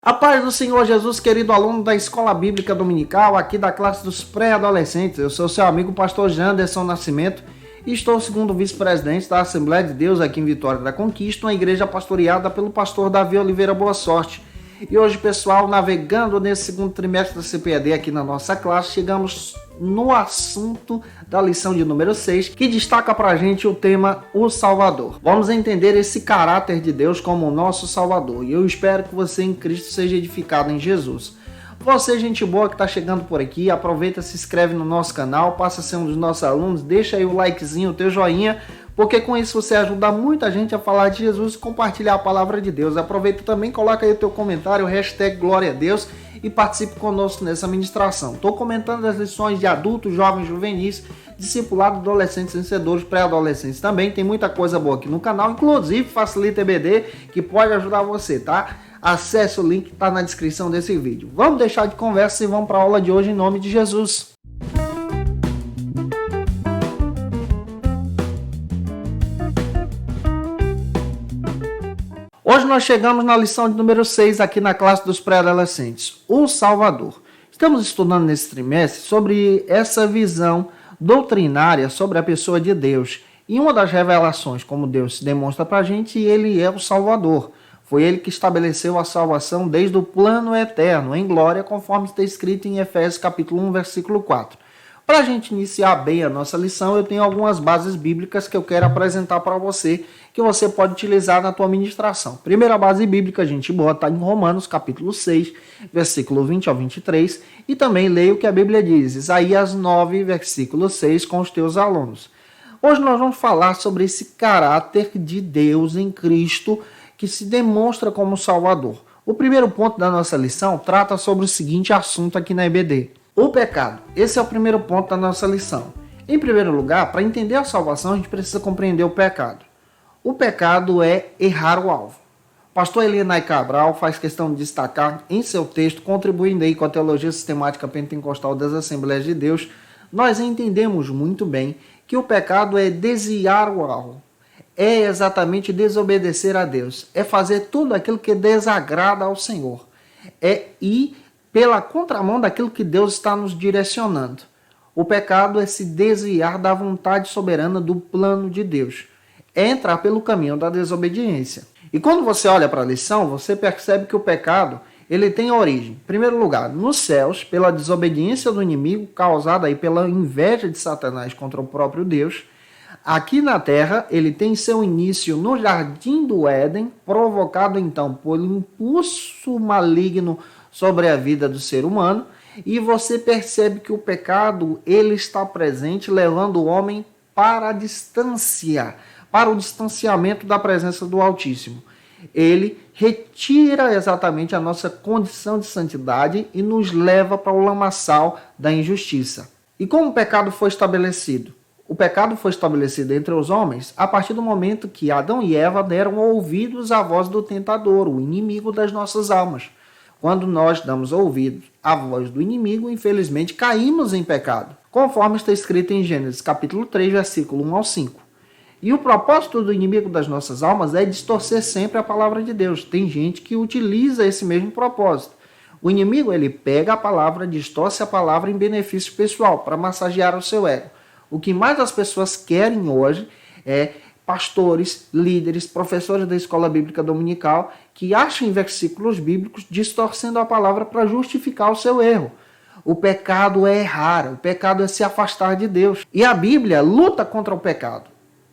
A paz do Senhor Jesus, querido aluno da Escola Bíblica Dominical, aqui da classe dos pré-adolescentes. Eu sou seu amigo pastor Janderson Nascimento e estou segundo vice-presidente da Assembleia de Deus aqui em Vitória da Conquista, uma igreja pastoreada pelo pastor Davi Oliveira Boa Sorte. E hoje, pessoal, navegando nesse segundo trimestre da CPAD aqui na nossa classe, chegamos no assunto da lição de número 6, que destaca pra gente o tema O Salvador. Vamos entender esse caráter de Deus como o nosso Salvador. E eu espero que você em Cristo seja edificado em Jesus. Você, gente boa que está chegando por aqui, aproveita, se inscreve no nosso canal, passa a ser um dos nossos alunos, deixa aí o likezinho, o teu joinha, porque com isso você ajuda muita gente a falar de Jesus e compartilhar a palavra de Deus. Aproveita também, coloca aí o teu comentário, hashtag Glória a Deus, e participe conosco nessa ministração. Estou comentando as lições de adultos, jovens, juvenis, discipulado, adolescentes, vencedores, pré-adolescentes também. Tem muita coisa boa aqui no canal, inclusive Facilita EBD, que pode ajudar você, tá? Acesse o link que está na descrição desse vídeo. Vamos deixar de conversa e vamos para a aula de hoje em nome de Jesus. Hoje nós chegamos na lição de número 6 aqui na classe dos pré-adolescentes, o Salvador. Estamos estudando nesse trimestre sobre essa visão doutrinária sobre a pessoa de Deus. E uma das revelações, como Deus se demonstra para a gente, ele é o Salvador. Foi ele que estabeleceu a salvação desde o plano eterno, em glória, conforme está escrito em Efésios capítulo 1, versículo 4. Para a gente iniciar bem a nossa lição, eu tenho algumas bases bíblicas que eu quero apresentar para você, que você pode utilizar na tua ministração. Primeira base bíblica, gente boa, está em Romanos capítulo 6, versículo 20 ao 23, e também leia o que a Bíblia diz, Isaías 9, versículo 6, com os teus alunos. Hoje nós vamos falar sobre esse caráter de Deus em Cristo, que se demonstra como Salvador. O primeiro ponto da nossa lição trata sobre o seguinte assunto aqui na EBD. O pecado. Esse é o primeiro ponto da nossa lição. Em primeiro lugar, para entender a salvação, a gente precisa compreender o pecado. O pecado é errar o alvo. Pastor Elienay Cabral faz questão de destacar em seu texto, contribuindo aí com a teologia sistemática pentecostal das Assembleias de Deus, nós entendemos muito bem que o pecado é desviar o alvo. É exatamente desobedecer a Deus. É fazer tudo aquilo que desagrada ao Senhor. É ir pela contramão daquilo que Deus está nos direcionando. O pecado é se desviar da vontade soberana do plano de Deus. É entrar pelo caminho da desobediência. E quando você olha para a lição, você percebe que o pecado ele tem origem, em primeiro lugar, nos céus, pela desobediência do inimigo, causada aí pela inveja de Satanás contra o próprio Deus. Aqui na terra, ele tem seu início no jardim do Éden, provocado então por um impulso maligno sobre a vida do ser humano, e você percebe que o pecado ele está presente, levando o homem para a distância, para o distanciamento da presença do Altíssimo. Ele retira exatamente a nossa condição de santidade e nos leva para o lamaçal da injustiça. E como o pecado foi estabelecido? O pecado foi estabelecido entre os homens a partir do momento que Adão e Eva deram ouvidos à voz do tentador, o inimigo das nossas almas. Quando nós damos ouvidos à voz do inimigo, infelizmente caímos em pecado, conforme está escrito em Gênesis capítulo 3, versículo 1 ao 5. E o propósito do inimigo das nossas almas é distorcer sempre a palavra de Deus. Tem gente que utiliza esse mesmo propósito. O inimigo ele pega a palavra, distorce a palavra em benefício pessoal, para massagear o seu ego. O que mais as pessoas querem hoje é pastores, líderes, professores da escola bíblica dominical que acham versículos bíblicos distorcendo a palavra para justificar o seu erro. O pecado é errar, o pecado é se afastar de Deus. E a Bíblia luta contra o pecado.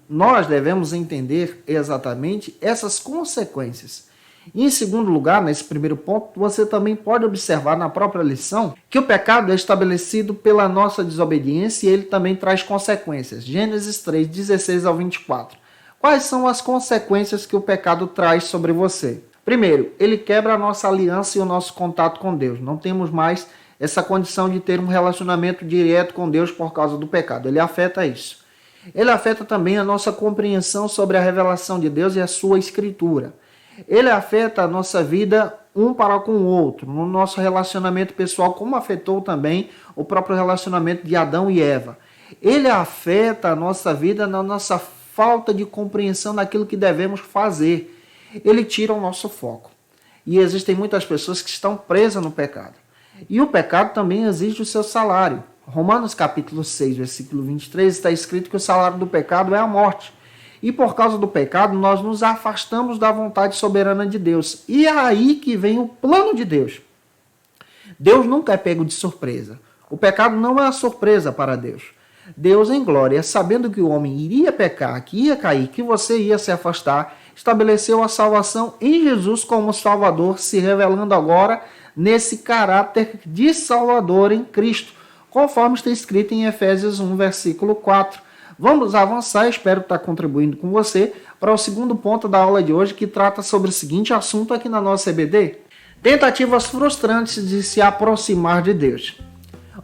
Nós devemos entender exatamente essas consequências. E em segundo lugar, nesse primeiro ponto, você também pode observar na própria lição que o pecado é estabelecido pela nossa desobediência e ele também traz consequências. Gênesis 3, 16 ao 24. Quais são as consequências que o pecado traz sobre você? Primeiro, ele quebra a nossa aliança e o nosso contato com Deus. Não temos mais essa condição de ter um relacionamento direto com Deus por causa do pecado. Ele afeta isso. Ele afeta também a nossa compreensão sobre a revelação de Deus e a sua escritura. Ele afeta a nossa vida um para com o outro, no nosso relacionamento pessoal, como afetou também o próprio relacionamento de Adão e Eva. Ele afeta a nossa vida na nossa falta de compreensão daquilo que devemos fazer. Ele tira o nosso foco. E existem muitas pessoas que estão presas no pecado. E o pecado também exige o seu salário. Romanos capítulo 6, versículo 23, está escrito que o salário do pecado é a morte. E por causa do pecado, nós nos afastamos da vontade soberana de Deus. E é aí que vem o plano de Deus. Deus nunca é pego de surpresa. O pecado não é uma surpresa para Deus. Deus, em glória, sabendo que o homem iria pecar, que ia cair, que você ia se afastar, estabeleceu a salvação em Jesus como Salvador, se revelando agora nesse caráter de Salvador em Cristo, conforme está escrito em Efésios 1, versículo 4. Vamos avançar, espero estar contribuindo com você para o segundo ponto da aula de hoje, que trata sobre o seguinte assunto aqui na nossa EBD: tentativas frustrantes de se aproximar de Deus.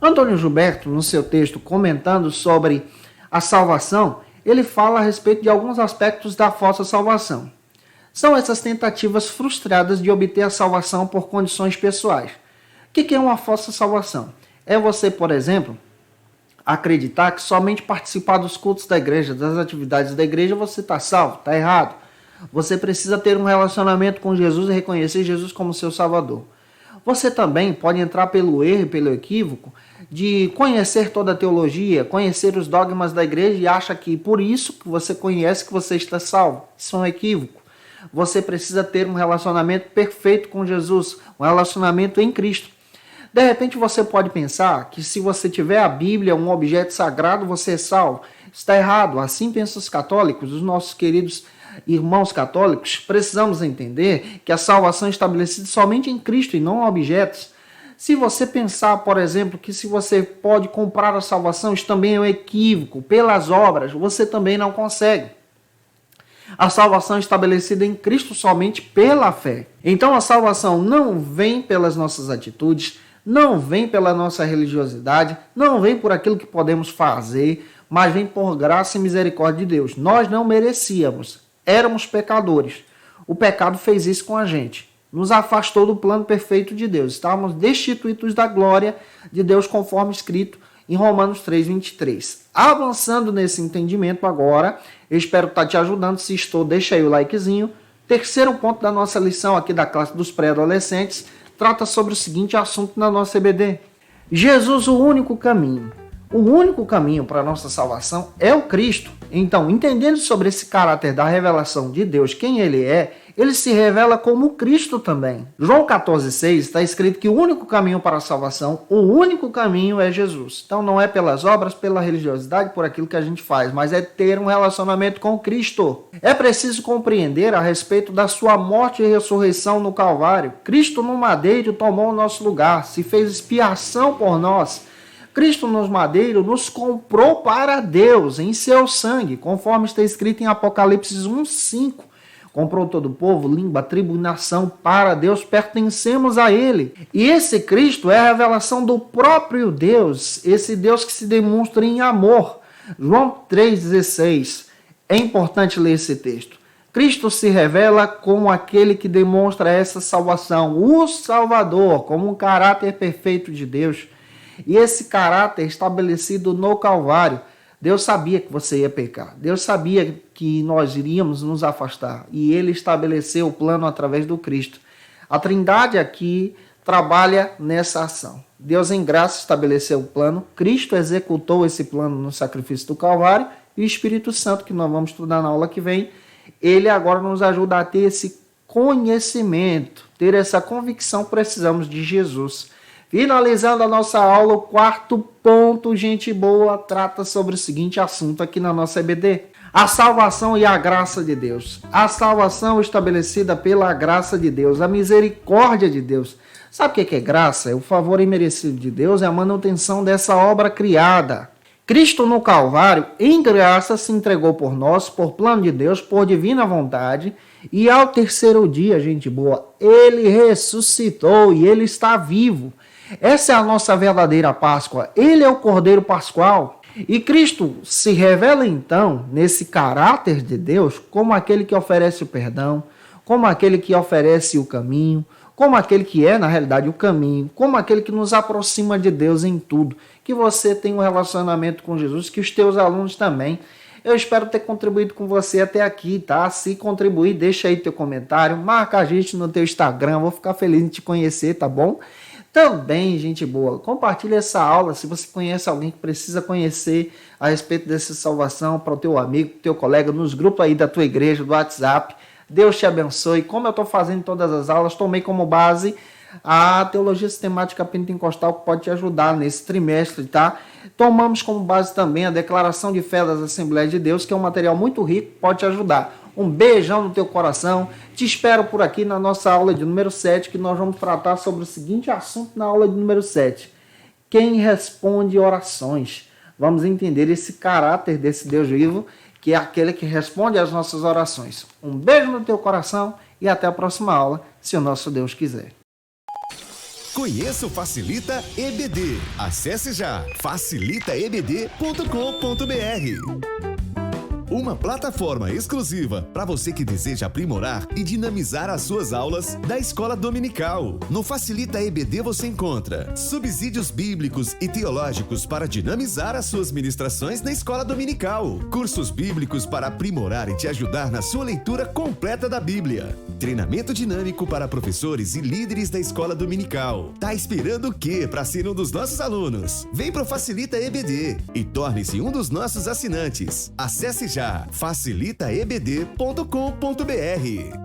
Antônio Gilberto, no seu texto comentando sobre a salvação, ele fala a respeito de alguns aspectos da falsa salvação. São essas tentativas frustradas de obter a salvação por condições pessoais. O que é uma falsa salvação? É você, por exemplo, acreditar que somente participar dos cultos da igreja, das atividades da igreja, você está salvo. Está errado. Você precisa ter um relacionamento com Jesus e reconhecer Jesus como seu Salvador. Você também pode entrar pelo erro e pelo equívoco de conhecer toda a teologia, conhecer os dogmas da igreja e acha que por isso que você conhece que você está salvo. Isso é um equívoco. Você precisa ter um relacionamento perfeito com Jesus, um relacionamento em Cristo. De repente você pode pensar que se você tiver a Bíblia, um objeto sagrado, você é salvo. Está errado. Assim pensam os católicos, os nossos queridos irmãos católicos. Precisamos entender que a salvação é estabelecida somente em Cristo e não em objetos. Se você pensar, por exemplo, que se você pode comprar a salvação, isso também é um equívoco. Pelas obras, você também não consegue. A salvação é estabelecida em Cristo somente pela fé. Então a salvação não vem pelas nossas atitudes, não vem pela nossa religiosidade, não vem por aquilo que podemos fazer, mas vem por graça e misericórdia de Deus. Nós não merecíamos, éramos pecadores. O pecado fez isso com a gente. Nos afastou do plano perfeito de Deus. Estávamos destituídos da glória de Deus, conforme escrito em Romanos 3, 23. Avançando nesse entendimento agora, eu espero estar te ajudando. Se estou, deixa aí o likezinho. Terceiro ponto da nossa lição aqui da classe dos pré-adolescentes trata sobre o seguinte assunto na nossa EBD. Jesus, o único caminho. O único caminho para a nossa salvação é o Cristo. Então, entendendo sobre esse caráter da revelação de Deus, quem ele é, ele se revela como Cristo também. João 14,6 está escrito que o único caminho para a salvação, o único caminho é Jesus. Então não é pelas obras, pela religiosidade, por aquilo que a gente faz, mas é ter um relacionamento com Cristo. É preciso compreender a respeito da sua morte e ressurreição no Calvário. Cristo no madeiro tomou o nosso lugar, se fez expiação por nós. Cristo nos madeiros nos comprou para Deus em seu sangue, conforme está escrito em Apocalipse 1,5. Comprou todo o povo, língua, tribo e nação para Deus, pertencemos a Ele. E esse Cristo é a revelação do próprio Deus, esse Deus que se demonstra em amor. João 3,16. É importante ler esse texto. Cristo se revela como aquele que demonstra essa salvação, o Salvador, como um caráter perfeito de Deus. E esse caráter estabelecido no Calvário, Deus sabia que você ia pecar. Deus sabia que nós iríamos nos afastar. E ele estabeleceu o plano através do Cristo. A Trindade aqui trabalha nessa ação. Deus em graça estabeleceu o plano. Cristo executou esse plano no sacrifício do Calvário. E o Espírito Santo, que nós vamos estudar na aula que vem, ele agora nos ajuda a ter esse conhecimento, ter essa convicção que precisamos de Jesus. Finalizando a nossa aula, o quarto ponto, gente boa, trata sobre o seguinte assunto aqui na nossa EBD. A salvação e a graça de Deus. A salvação estabelecida pela graça de Deus, a misericórdia de Deus. Sabe o que é graça? É o favor imerecido de Deus, é a manutenção dessa obra criada. Cristo no Calvário, em graça, se entregou por nós, por plano de Deus, por divina vontade, e ao terceiro dia, gente boa, ele ressuscitou e ele está vivo. Essa é a nossa verdadeira Páscoa. Ele é o Cordeiro Pascual. E Cristo se revela então nesse caráter de Deus como aquele que oferece o perdão, como aquele que oferece o caminho, como aquele que é, na realidade, o caminho, como aquele que nos aproxima de Deus em tudo. Que você tenha um relacionamento com Jesus, que os teus alunos também. Eu espero ter contribuído com você até aqui, tá? Se contribuir, deixa aí teu comentário, marca a gente no teu Instagram, vou ficar feliz em te conhecer, tá bom? Também, gente boa, compartilha essa aula se você conhece alguém que precisa conhecer a respeito dessa salvação, para o teu amigo, para o teu colega, nos grupos aí da tua igreja, do WhatsApp. Deus te abençoe. Como eu estou fazendo em todas as aulas, tomei como base a teologia sistemática pentecostal, que pode te ajudar nesse trimestre, tá? Tomamos como base também a declaração de fé das Assembleias de Deus, que é um material muito rico, pode te ajudar. Um beijão no teu coração. Te espero por aqui na nossa aula de número 7, que nós vamos tratar sobre o seguinte assunto na aula de número 7. Quem responde orações? Vamos entender esse caráter desse Deus vivo, que é aquele que responde às nossas orações. Um beijo no teu coração e até a próxima aula, se o nosso Deus quiser. Conheça o Facilita EBD. Acesse já facilitaebd.com.br. Uma plataforma exclusiva para você que deseja aprimorar e dinamizar as suas aulas da escola dominical. No Facilita EBD você encontra subsídios bíblicos e teológicos para dinamizar as suas ministrações na escola dominical, cursos bíblicos para aprimorar e te ajudar na sua leitura completa da Bíblia, treinamento dinâmico para professores e líderes da escola dominical. Tá esperando o quê para ser um dos nossos alunos? Vem pro Facilita EBD e torne-se um dos nossos assinantes. Acesse já facilitaebd.com.br.